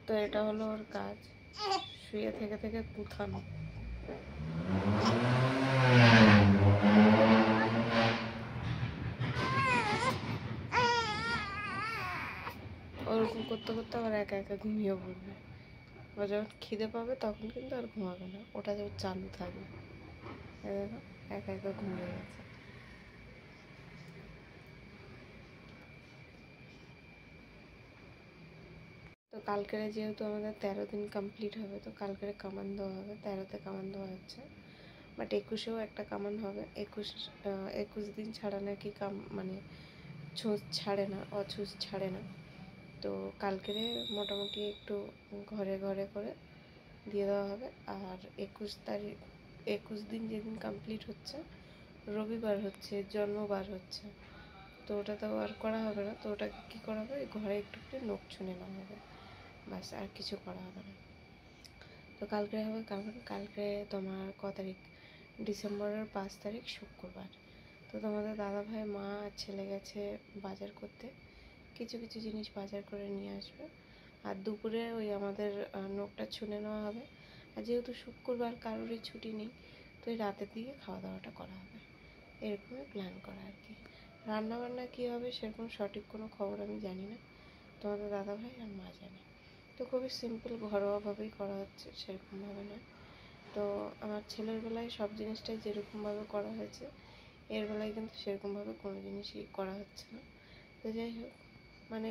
তো এটা হলো ওর কাজ, শুয়ে থেকে থেকে কুথানো। ওরকম করতে করতে আবার একা একা ঘুমিয়ে পড়বে। ও যখন খিদে পাবে তখন কিন্তু আর ঘুমাবে না, ওটা যখন চালু থাকবে। দেখো একা একা ঘুমিয়ে গেছে। তো কালকের যেহেতু আমাদের 13 দিন কমপ্লিট হবে, তো কালকের কামান দেওয়া হবে। 13তে কামান দেওয়া হচ্ছে, বাট 21এও একটা কামান হবে। 21 দিন ছাড়া নাকি মানে ছুঁচ ছাড়ে না, অছুঁচ ছাড়ে না। তো কালকেরে মোটামুটি একটু ঘরে ঘরে করে দিয়ে দেওয়া হবে। আর 21 দিন যেদিন কমপ্লিট হচ্ছে, রবিবার হচ্ছে, জন্মবার হচ্ছে, তো ওটা তো আর করা হবে না। তো ওটাকে কী করা হবে, ঘরে একটু একটু নখ ছুঁয়ে নেওয়া হবে, ব্যাস, আর কিছু করা হবে না। তো কালকে হবে, কারণ কালকে তোমার ক তারিখ, ডিসেম্বরের 5 তারিখ শুক্রবার। তো তোমাদের দাদাভাই মা আর ছেলে গেছে বাজার করতে, কিছু কিছু জিনিস বাজার করে নিয়ে আসবে। আর দুপুরে ওই আমাদের নখটা ছুঁয়ে নেওয়া হবে। আর যেহেতু শুক্রবার কারোরই ছুটি নেই, তো ওই রাতের দিকে খাওয়া দাওয়াটা করা হবে, এরকমই প্ল্যান করা আর কি। রান্নাবান্না কী হবে সেরকম সঠিক কোনো খবর আমি জানি না, তোমাদের দাদাভাই আর মা জানে। তো খুবই সিম্পল ঘরোয়াভাবেই করা হচ্ছে, সেরকমভাবে নয়। তো আমার ছেলের বেলায় সব জিনিসটাই যেরকমভাবে করা হয়েছে, এর বেলায় কিন্তু সেরকমভাবে কোনো জিনিসই করা হচ্ছে না। তো যাই হোক, মানে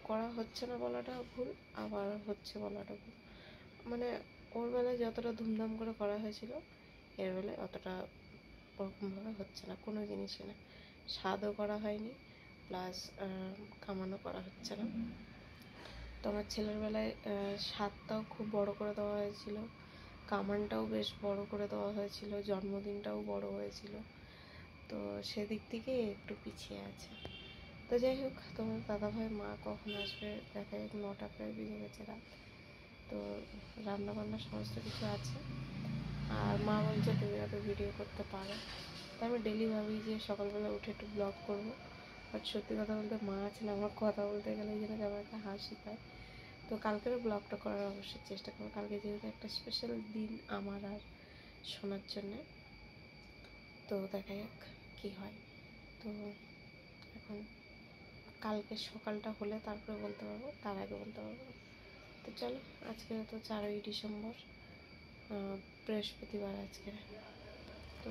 করা হচ্ছে না বলাটাও ভুল, আবার হচ্ছে বলাটা ভুল। মানে ওর বেলায় যতটা ধুমধাম করে করা হয়েছিল, এর বেলায় অতটা ওরকমভাবে হচ্ছে না, কোনো জিনিসই না। স্বাদও করা হয়নি, প্লাস কামানো করা হচ্ছে না। তো আমার ছেলের বেলায় স্বাদটাও খুব বড় করে দেওয়া হয়েছিল, কামানটাও বেশ বড় করে দেওয়া হয়েছিল, জন্মদিনটাও বড় হয়েছিল। তো সেদিক থেকে একটু পিছিয়ে আছে। তো যাই হোক, তোমার দাদাভাই মা কখন আসবে দেখা যাক, 9টা প্রায় বেজে গেছে রাত। তো রান্নাবান্না সমস্ত কিছু আছে। আর মা বলছে তুমি এত ভিডিও করতে পারো, তো আমি ডেলি ভাবি যে সকালবেলা উঠে একটু ব্লগ করবো। বাট সত্যি কথা বলতে মা আছে না, আমার কথা বলতে গেলে এই জন্য আমার একটা হাসি পায়। তো কালকের ব্লগটা করার অবশ্যই চেষ্টা করবো। কালকে যেহেতু একটা স্পেশাল দিন আমার আর শোনার জন্যে, তো দেখা যাক কী হয়। তো এখন কালকে সকালটা হলে তারপরে বলতে পারবো, তার আগে বলতে পারবো। তো চলো, আজকে তো 4ই ডিসেম্বর, বৃহস্পতিবার আজকে। তো